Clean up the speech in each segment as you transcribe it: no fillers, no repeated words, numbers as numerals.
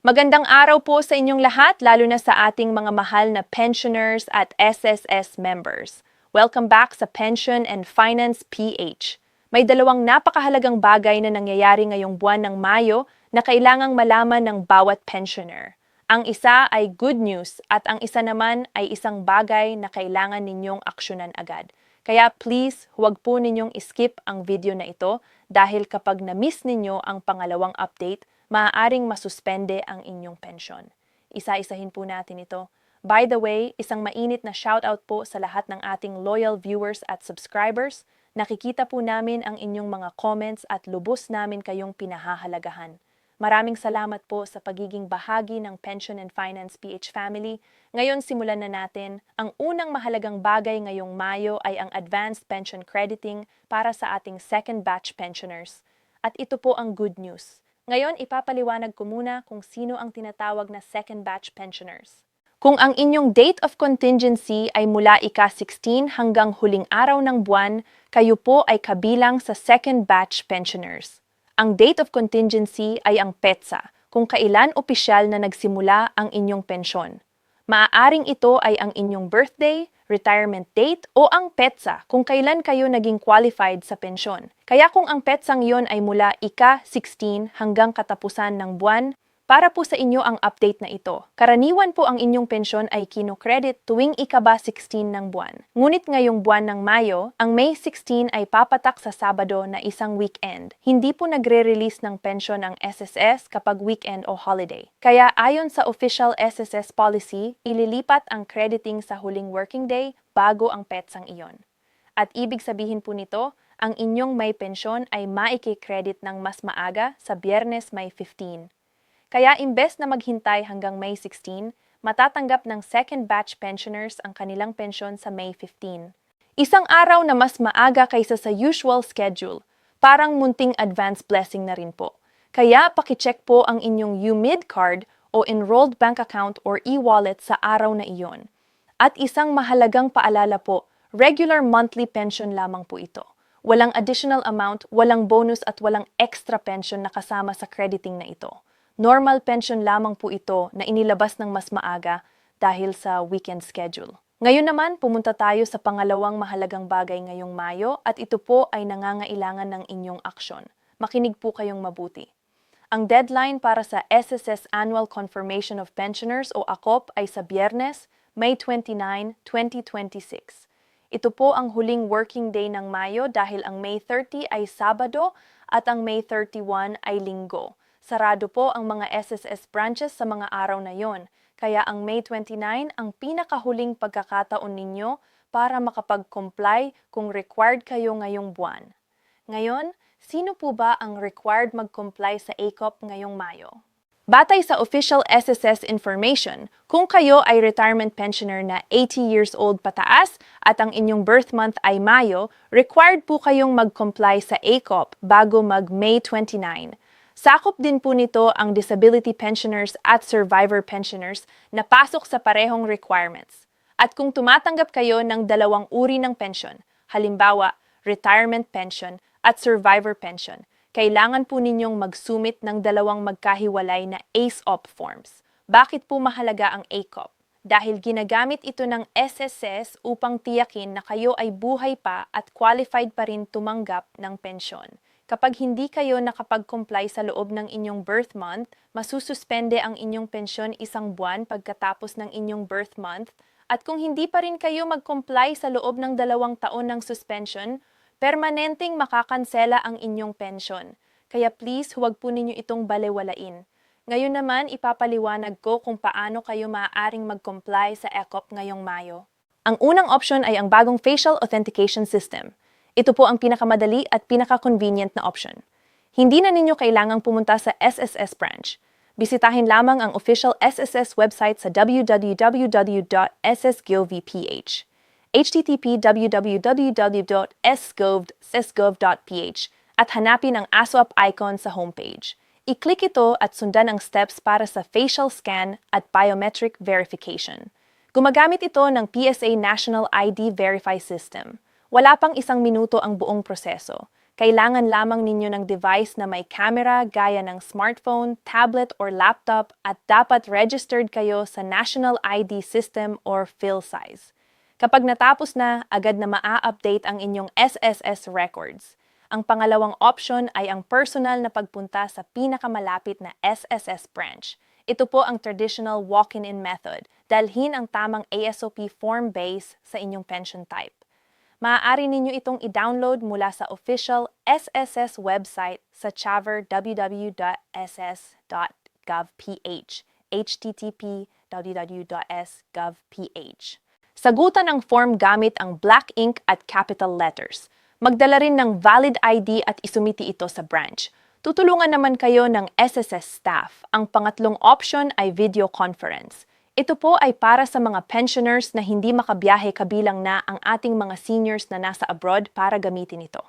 Magandang araw po sa inyong lahat, lalo na sa ating mga mahal na pensioners at SSS members. Welcome back sa Pension and Finance PH. May dalawang napakahalagang bagay na nangyayari ngayong buwan ng Mayo na kailangang malaman ng bawat pensioner. Ang isa ay good news at ang isa naman ay isang bagay na kailangan ninyong aksyonan agad. Kaya please, huwag po ninyong skip ang video na ito dahil kapag na-miss ninyo ang pangalawang update, maaaring masuspende ang inyong pensyon. Isa-isahin po natin ito. By the way, isang mainit na shoutout po sa lahat ng ating loyal viewers at subscribers. Nakikita po namin ang inyong mga comments at lubos namin kayong pinahahalagahan. Maraming salamat po sa pagiging bahagi ng Pension and Finance PH family. Ngayon simulan na natin. Ang unang mahalagang bagay ngayong Mayo ay ang advanced pension crediting para sa ating second batch pensioners. At ito po ang good news. Ngayon, ipapaliwanag ko muna kung sino ang tinatawag na second batch pensioners. Kung ang inyong date of contingency ay mula ika-16 hanggang huling araw ng buwan, kayo po ay kabilang sa second batch pensioners. Ang date of contingency ay ang petsa, kung kailan opisyal na nagsimula ang inyong pensyon. Maaaring ito ay ang inyong birthday, retirement date o ang petsa kung kailan kayo naging qualified sa pensyon. Kaya kung ang petsang iyon ay mula ika-16 hanggang katapusan ng buwan, para po sa inyo ang update na ito. Karaniwan po ang inyong pensyon ay kino-credit tuwing ika-16 ng buwan. Ngunit ngayong buwan ng Mayo, ang May 16 ay papatak sa Sabado na isang weekend. Hindi po nagre-release ng pensyon ang SSS kapag weekend o holiday. Kaya ayon sa official SSS policy, ililipat ang crediting sa huling working day bago ang petsang iyon. At ibig sabihin po nito, ang inyong may pensyon ay maiki-credit ng mas maaga sa Biyernes May 15. Kaya imbes na maghintay hanggang May 16, matatanggap ng second batch pensioners ang kanilang pensyon sa May 15. Isang araw na mas maaga kaysa sa usual schedule, parang munting advance blessing na rin po. Kaya pakicheck po ang inyong UMID card o enrolled bank account or e-wallet sa araw na iyon. At isang mahalagang paalala po, regular monthly pension lamang po ito. Walang additional amount, walang bonus at walang extra pension na kasama sa crediting na ito. Normal pension lamang po ito na inilabas ng mas maaga dahil sa weekend schedule. Ngayon naman, pumunta tayo sa pangalawang mahalagang bagay ngayong Mayo at ito po ay nangangailangan ng inyong aksyon. Makinig po kayong mabuti. Ang deadline para sa SSS Annual Confirmation of Pensioners o ACOP ay sa Biyernes, May 29, 2026. Ito po ang huling working day ng Mayo dahil ang May 30 ay Sabado at ang May 31 ay Linggo. Sarado po ang mga SSS branches sa mga araw na yon, kaya ang May 29 ang pinakahuling pagkakataon ninyo para makapag-comply kung required kayo ngayong buwan. Ngayon, sino po ba ang required mag-comply sa ACOP ngayong Mayo? Batay sa official SSS information, kung kayo ay retirement pensioner na 80 years old pataas at ang inyong birth month ay Mayo, required po kayong mag-comply sa ACOP bago mag-May 29. Sakop din po nito ang disability pensioners at survivor pensioners na pasok sa parehong requirements. At kung tumatanggap kayo ng dalawang uri ng pension, halimbawa retirement pension at survivor pension, kailangan po ninyong magsumit ng dalawang magkahiwalay na ACE-OP forms. Bakit po mahalaga ang ACOP? Dahil ginagamit ito ng SSS upang tiyakin na kayo ay buhay pa at qualified pa rin tumanggap ng pensyon. Kapag hindi kayo nakapag-comply sa loob ng inyong birth month, masususpende ang inyong pensyon isang buwan pagkatapos ng inyong birth month, at kung hindi pa rin kayo mag-comply sa loob ng 2 taon ng suspension, permanenteng makakansela ang inyong pensyon. Kaya please, huwag po ninyo itong balewalain. Ngayon naman, ipapaliwanag ko kung paano kayo maaaring mag-comply sa ECOP ngayong Mayo. Ang unang option ay ang bagong facial authentication system. Ito po ang pinakamadali at pinaka-convenient na option. Hindi na ninyo kailangang pumunta sa SSS branch. Bisitahin lamang ang official SSS website sa www.ssgovph. http://www.sesgov.ph at hanapin ang ASOP icon sa homepage. I-click ito at sundan ang steps para sa facial scan at biometric verification. Gumagamit ito ng PSA National ID Verify System. Wala pang 1 minuto ang buong proseso. Kailangan lamang ninyo ng device na may camera gaya ng smartphone, tablet, or laptop at dapat registered kayo sa National ID System or PhilSciz. Kapag natapos na, agad na maa-update ang inyong SSS records. Ang pangalawang option ay ang personal na pagpunta sa pinakamalapit na SSS branch. Ito po ang traditional walk-in method. Dalhin ang tamang ASOP form base sa inyong pension type. Maaari ninyo itong i-download mula sa official SSS website sa Chaver www.ss.gov.ph http://www.s.gov.ph. Sagutan ang form gamit ang black ink at capital letters. Magdala rin ng valid ID at isumiti ito sa branch. Tutulungan naman kayo ng SSS staff. Ang pangatlong option ay video conference. Ito po ay para sa mga pensioners na hindi makabiyahe kabilang na ang ating mga seniors na nasa abroad para gamitin ito.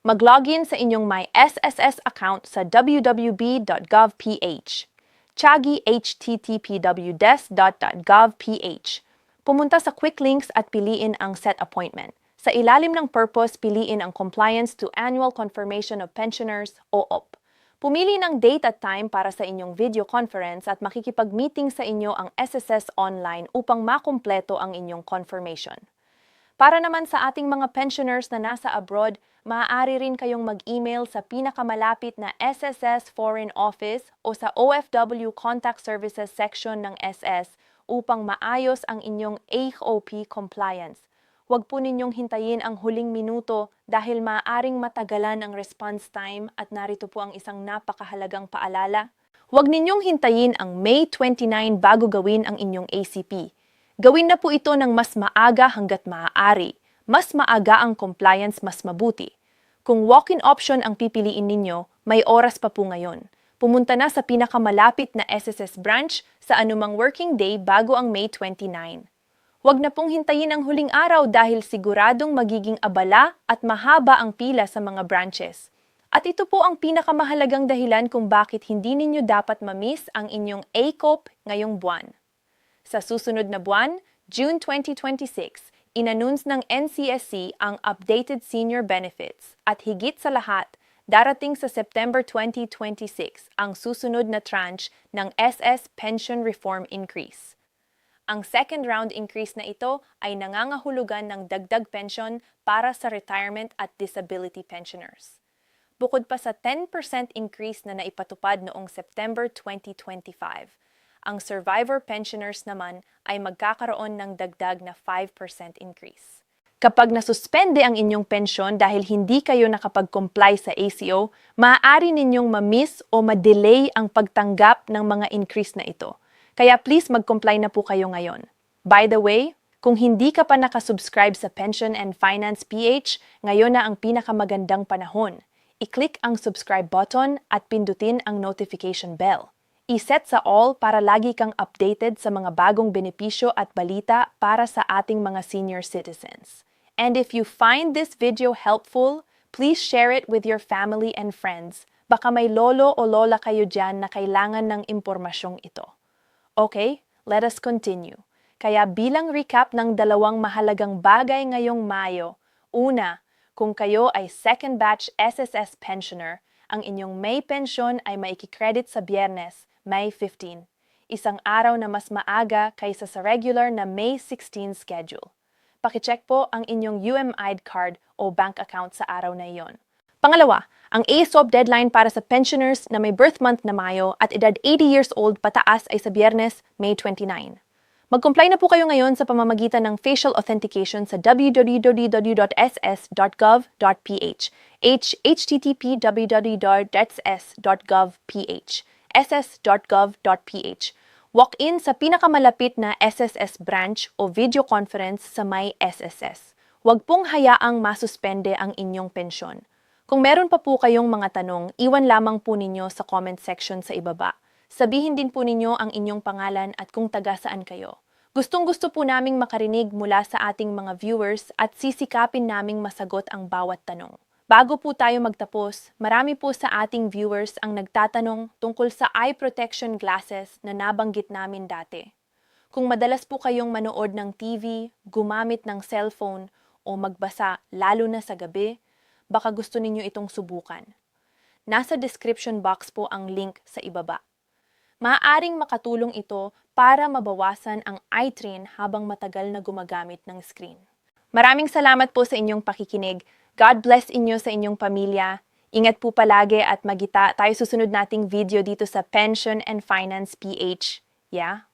Mag-login sa inyong My SSS account sa www.gov.ph. Tsagi http://wdes.gov.ph. Pumunta sa quick links at piliin ang set appointment. Sa ilalim ng purpose, piliin ang Compliance to Annual Confirmation of Pensioners o OP. Pumili ng date at time para sa inyong video conference at makikipag-meeting sa inyo ang SSS online upang makumpleto ang inyong confirmation. Para naman sa ating mga pensioners na nasa abroad, maaari rin kayong mag-email sa pinakamalapit na SSS Foreign Office o sa OFW Contact Services section ng SS upang maayos ang inyong AOP compliance. Huwag po ninyong hintayin ang huling minuto dahil maaaring matagalan ang response time at narito po ang isang napakahalagang paalala. Huwag ninyong hintayin ang May 29 bago gawin ang inyong ACP. Gawin na po ito ng mas maaga hanggat maaari. Mas maaga ang compliance, mas mabuti. Kung walk-in option ang pipiliin ninyo, may oras pa po ngayon. Pumunta na sa pinakamalapit na SSS branch sa anumang working day bago ang May 29. Huwag na pong hintayin ang huling araw dahil siguradong magiging abala at mahaba ang pila sa mga branches. At ito po ang pinakamahalagang dahilan kung bakit hindi ninyo dapat ma-miss ang inyong ACOP ngayong buwan. Sa susunod na buwan, June 2026, inanuns ng NCSC ang updated senior benefits at higit sa lahat, darating sa September 2026 ang susunod na tranche ng SS Pension Reform Increase. Ang second round increase na ito ay nangangahulugan ng dagdag pension para sa retirement at disability pensioners. Bukod pa sa 10% increase na naipatupad noong September 2025, ang survivor pensioners naman ay magkakaroon ng dagdag na 5% increase. Kapag nasuspende ang inyong pensyon dahil hindi kayo nakapag-comply sa ACO, maaari ninyong ma-miss o ma-delay ang pagtanggap ng mga increase na ito. Kaya please mag-comply na po kayo ngayon. By the way, kung hindi ka pa nakasubscribe sa Pension and Finance PH, ngayon na ang pinakamagandang panahon. I-click ang subscribe button at pindutin ang notification bell. I-set sa all para lagi kang updated sa mga bagong benepisyo at balita para sa ating mga senior citizens. And if you find this video helpful, please share it with your family and friends. Baka may lolo o lola kayo dyan na kailangan ng impormasyong ito. Okay, let us continue. Kaya bilang recap ng dalawang mahalagang bagay ngayong Mayo, una, kung kayo ay second batch SSS pensioner, ang inyong May pension ay maikikredit sa Biyernes, May 15, isang araw na mas maaga kaysa sa regular na May 16 schedule. Pakicheck po ang inyong UMID card o bank account sa araw na iyon. Pangalawa, ang ASOP deadline para sa pensioners na may birth month na Mayo at edad 80 years old pataas ay sa Biyernes, May 29. Mag-comply na po kayo ngayon sa pamamagitan ng facial authentication sa www.ss.gov.ph http://www.ss.gov.ph ss.gov.ph. Walk-in sa pinakamalapit na SSS branch o video conference sa My SSS. Huwag pong hayaang masuspende ang inyong pensyon. Kung meron pa po kayong mga tanong, iwan lamang po ninyo sa comment section sa ibaba. Sabihin din po ninyo ang inyong pangalan at kung taga saan kayo. Gustong-gusto po naming makarinig mula sa ating mga viewers at sisikapin naming masagot ang bawat tanong. Bago po tayo magtapos, marami po sa ating viewers ang nagtatanong tungkol sa eye protection glasses na nabanggit namin dati. Kung madalas po kayong manood ng TV, gumamit ng cellphone o magbasa lalo na sa gabi, baka gusto ninyo itong subukan. Nasa description box po ang link sa ibaba. Maaaring makatulong ito para mabawasan ang eye strain habang matagal na gumagamit ng screen. Maraming salamat po sa inyong pakikinig. God bless inyo sa inyong pamilya. Ingat po palagi at magita tayo susunod nating video dito sa Pension and Finance PH. Yeah?